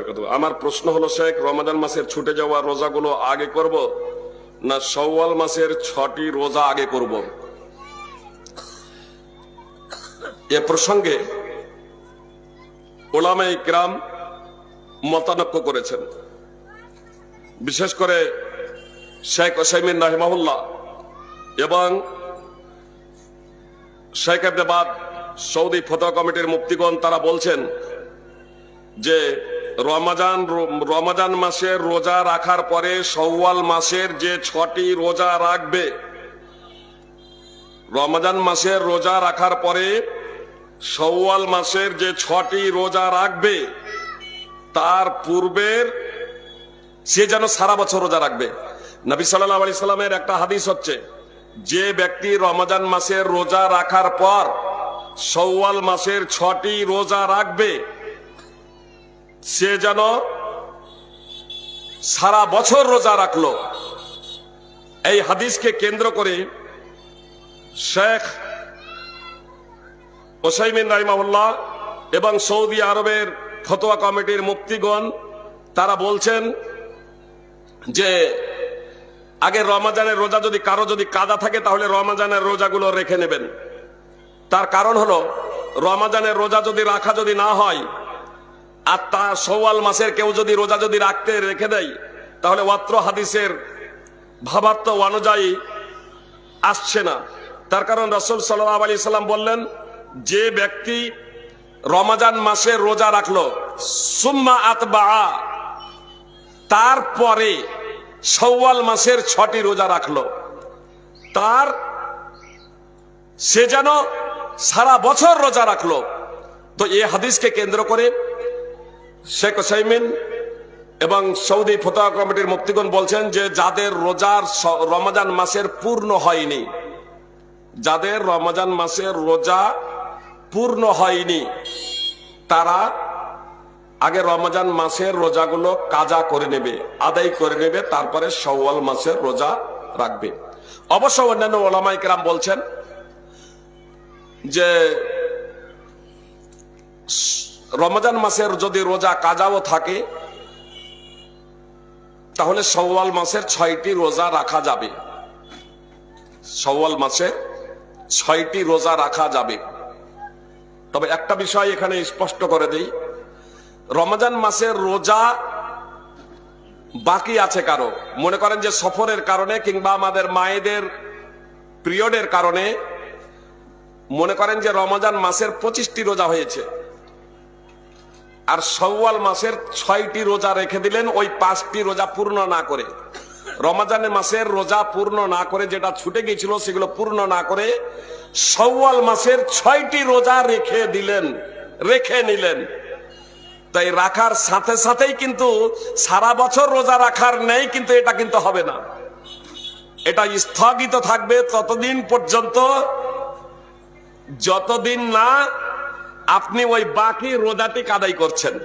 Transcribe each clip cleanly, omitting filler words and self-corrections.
বারাকাতুহু। আমার প্রশ্ন হলো শেখ, রমাদান মাসের ছুটে যাওয়া রোজাগুলো আগে করব না শাওয়াল মাসের 6টি রোজা আগে করব? এ প্রসঙ্গে উলামায়ে কিরাম মতানক্য করেছেন। বিশেষ করে শেখ উসাইমিন রাহিমাহুল্লাহ এবং শেখ ইবনে বাজ সৌদি ফতোয়া কমিটির মুফতিগণ তারা বলছেন যে রমাজান মাসের রোজা রাখার পরে শাওয়াল মাসের যে 6টি রোজা রাখবে, রমাজান মাসের রোজা রাখার পরে শাওয়াল মাসের যে 6টি রোজা রাখবে তার পূর্বের সে যেন সারা বছর রোজা রাখবে। নবী সাল্লাল্লাহু আলাইহি সাল্লামের একটা হাদিস হচ্ছে, যে ব্যক্তি রমাজান মাসের রোজা রাখার পর শাওয়াল মাসের 6টি রোজা রাখবে সে যেন সারা বছর রোজা রাখলো। এই হাদিসকে কেন্দ্র করে শেখ উসাইমিন রাহিমাহুল্লাহ এবং সৌদি আরবের ফতোয়া কমিটির মুফতিগণ তারা বলছেন যে আগে রমাজানের রোজা যদি কারো যদি কাজা থাকে তাহলে রমাজানের রোজাগুলো রেখে নেবেন। তার কারণ হলো রমাজানের রোজা যদি রাখা যদি না হয় আর তা শাওয়াল মাসের কেউ যদি রোজা যদি রাখতে রেখে দেয় তাহলে অত্র হাদিসের ভাবার্থ অনুযায়ী আসছে না। তার কারণ রাসূল সাল্লাল্লাহু আলাইহি সাল্লাম বললেন, যে ব্যক্তি রমাজান মাসের রোজা রাখলো সুম্মা আতবা, তারপরে শাওয়াল মাসের 6টি রোজা রাখলো, তার সে যেন সারা বছর রোজা রাখলো। তো এই হাদিসকে কেন্দ্র করে শেখ উসাইমিন এবং সৌদি ফতোয়া কমিটির মুফতিগণ বলছেন যে যাদের রোজার রমজান মাসের পূর্ণ হয়নি, যাদের রমজান মাসের রোজা পূর্ণ হয়নি তারা আগে রমজান মাসের রোজাগুলো কাজা করে নেবে, আদায় করে নেবে, তারপরে শাওয়াল মাসের রোজা রাখবে। অবশ্য অন্যান্য উলামায়ে কেরাম বলছেন যে রমজান মাসের যদি রোজা কাজাও থাকে তাহলে শাওয়াল মাসের 6টি রোজা রাখা যাবে, শাওয়াল মাসের 6টি রোজা রাখা যাবে। তবে একটা বিষয় এখানে স্পষ্ট করে দেই, রমজান মাসের রোজা বাকি আছে কারো, মনে করেন যে সফরের কারণে কিংবা আমাদের মায়েদের পিরিয়ডের কারণে মনে করেন যে রমজান মাসের 25টি রোজা হয়েছে আর শাওয়াল মাসের 6টি রোজা রেখে দিলেন, ওই 5টি রোজা পূর্ণ না করে, রমজানের মাসের রোজা পূর্ণ না করে যেটা ছুটে গিয়েছিল সেগুলো পূর্ণ না করে শাওয়াল মাসের 6টি রোজা রেখে নিলেন। তাই রাখার সাথে সাথেই কিন্তু সারা বছর রোজা রাখার নেই, কিন্তু এটা কিন্তু হবে না, এটা স্থগিত থাকবে ততদিন পর্যন্ত যতদিন না আপনি ওই বাকি রোজাটি আদায় করছেন।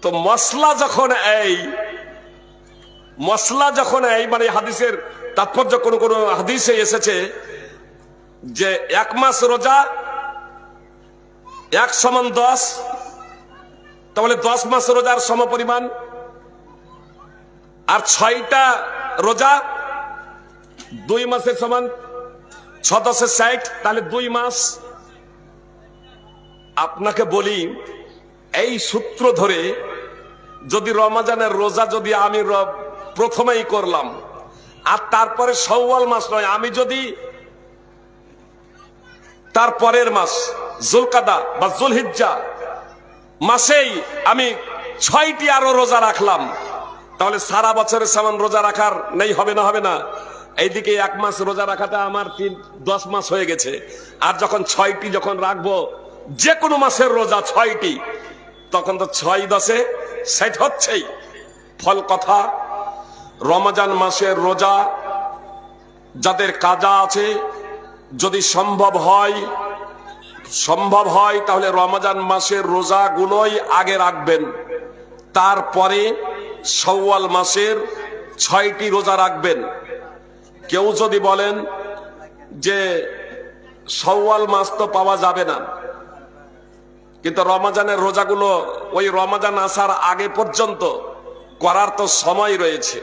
তো মশলা যখন এই মানে হাদিসের তাৎপর্য কোন কোন হাদিসে এসেছে যে 1 মাস রোজা 1 সমান 10, তাহলে 10 মাস রোজার সমপরিমাণ, আর 6টা রোজা 2 মাসের সমান, 6 10 60, তাহলে 2 মাস। আপনাকে বলি এই সূত্র ধরে যদি রমজানের রোজা যদি আমি প্রথমেই করলাম আর তারপরে শাওয়াল মাস নয়, আমি যদি তারপরের মাস যুলকাদা বা যুলহিজ্জা মাসেই আমি 6টি আরো রোজা রাখলাম, তাহলে সারা বছরের সমান রোজা রাখার নেই, হবে না? হবে না। এইদিকে 1 মাস রোজা রাখাটা আমার 10 মাস হয়ে গেছে, আর যখন 6টি যখন রাখবো যে কোনো মাসের রোজা 6টি, তখন তো 6 10 60 হচ্ছেই। ফল কথা, রমজান মাসের রোজা যাদের কাজা আছে যদি সম্ভব হয় তাহলে রমজান মাসের রোজাগুলোই আগে রাখবেন, তারপরে শাওয়াল মাসের 6টি রোজা রাখবেন। কেউ যদি বলেন যে শাওয়াল মাস তো পাওয়া যাবে না, কিন্তু রমাজানের রোজাগুলো ওই রমাজান আসার আগে পর্যন্ত করার তো সময় রয়েছে,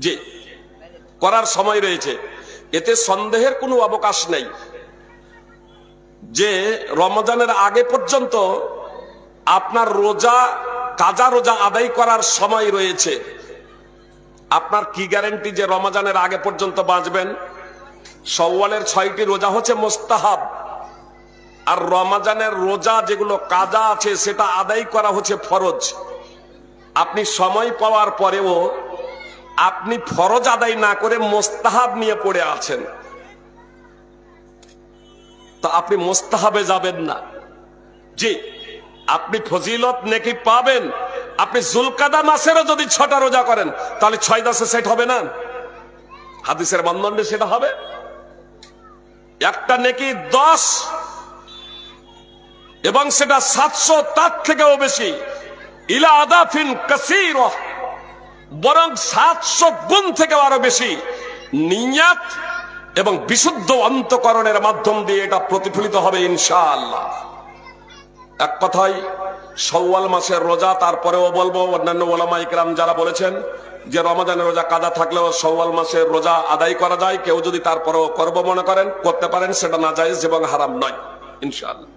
জি করার সময় রয়েছে। এতে সন্দেহের কোনো অবকাশ নেই যে রমজানের আগে পর্যন্ত আপনার রোজা, কাজা রোজা আদায় করার সময় রয়েছে। আপনার কি গ্যারান্টি যে রমজানের আগে পর্যন্ত বাঁচবেন? শাওয়ালের 6টি রোজা হচ্ছে মুস্তাহাব, আর রমজানের রোজা যেগুলো কাজা আছে সেটা আদায় করা হচ্ছে ফরজ। আপনি সময় পাওয়ার পরেও আপনি ফরজ আদায় না করে মুস্তাহাব নিয়ে পড়ে আছেন, তো আপনি মুস্তাহাবে যাবেন না। জি, আপনি ফজিলত নেকি পাবেন। আপনি জুলকাদা মাসেরও যদি 6টা রোজা করেন তাহলে 6-10 সেট হবে না? হাদিসের মানদণ্ডে সেটা হবে। একটা নেকি 10 এবং সেটা 700 তার থেকেও বেশি, ইলা আদাফিন কাসীরা, বরং 700 গুণ থেকে আরো বেশি নিয়াত এবং বিশুদ্ধ অন্তঃকরণের মাধ্যম দিয়ে এটা প্রতিফলিত হবে ইনশাআল্লাহ। এক কথায় শাওয়াল মাসের রোজা, তারপরেও বলবো অন্যান্য ওলামা ইকরাম যারা বলেছেন যে রমজানের রোজা কাজা থাকলেও শাওয়াল মাসের রোজা আদায় করা যায়, কেউ যদি তারপরেও করব মনে করেন করতে পারেন, সেটা নাজায়েজ এবং হারাম নয় ইনশাআল্লাহ।